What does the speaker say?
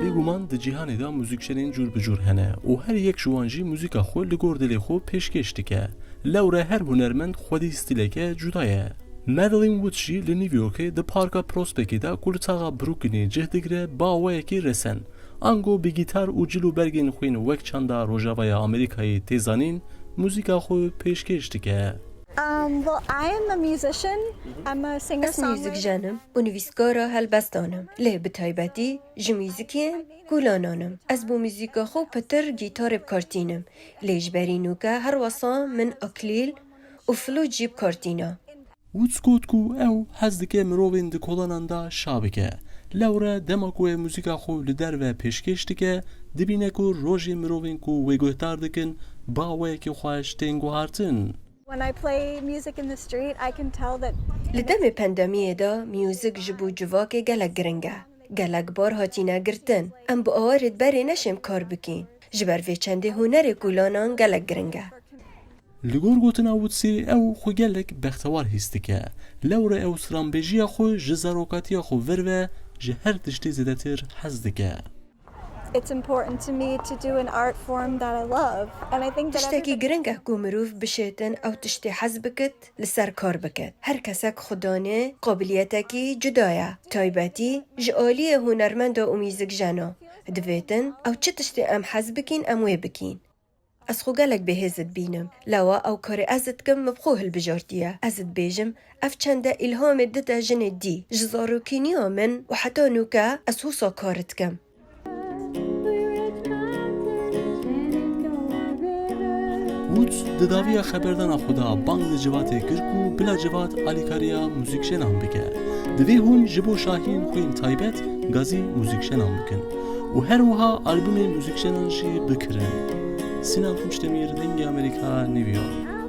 بێگومان di cîhanê de muzîkçenên cûr bi cûr hene û her yek ji wan jî muzîka xwe li gor dilê xwe pêşkêş dike. Lewre her hunermend xwedî stîleke cuda ye. Madeline Woods jî li New Yorkê di Parka Prospekî de ku li taxa Brooklynê cih digire baweyekî resen. Ango bi gîtar û cil û bergên xwîn wek çanda Rojavaya Amerîkayê tê zanîn, muzîka xwe pêşkêş dike. Well, I am a musician. I'm a Ez singer-songwriter. müzikjanim û nivîskara helbestanim. Lê bi taybetî ji mûzîkiyên gulananim. Ez bû mûzîka xwe pitir gîtarê bikartînim. Lê ji berî nûka her wesa min aklîl û flût jî bikartîna. Woods got ku ew hez dike mirovên di kolanan da şa bike. Lewre dema ku ew muzîka xwe li derve pêşkêş dike, dibîne ku rojê mirovên ku wê guhtar dikin baweyekî xweş tên guhartin. When I play music in the street, I can tell that Li demê pendemiyê de mûzik ji bo civakê gelek giring e. Gelek bar hatîne girtin. Em bi awarê berê neşêm kar bikîn. Ji ber vê çendê hunerê gulanan gelek giring e. Li gor gotina Woodsê ew xwe gelek bextewar hîs dike. Lewre ew stranbêjiya xwe ji zarokatiya xwe vir ve ji her tiştê zêdetir hez dike. it's important to me to do an art form that I love. And I think that Tiştekî giring e ku mirov bişêtin ew tiştê hez bikit li ser kar bikit. Her kesek xudanê qabiliyetekî cuda ye. Taybetî ji aliyê hunermenda û mûzîkjana. Divêtin ew çi tiştê em hez bikîn em wê bikîn. Ez xwe gelek bêhêz dibînim. Lewa ew karê ez dikim min xwe hilbijartiye. Ez dibêjim ev çende îlhamê dide jinê dî. Ji zarokîniya min û heta nûka ez wisa kar dikim. Woods di daviya xeberdana xwe da bang li civatê kir ku bila civat alîkariya muzîkşenan bike. Divê hûn ji bo şahiyên xwên taybet gazî muzîkşenan bikin û her wiha albûmên muzîkşenan jî bikirin. Sinan Xwîşdemîr, Dengê Amerîka, New York.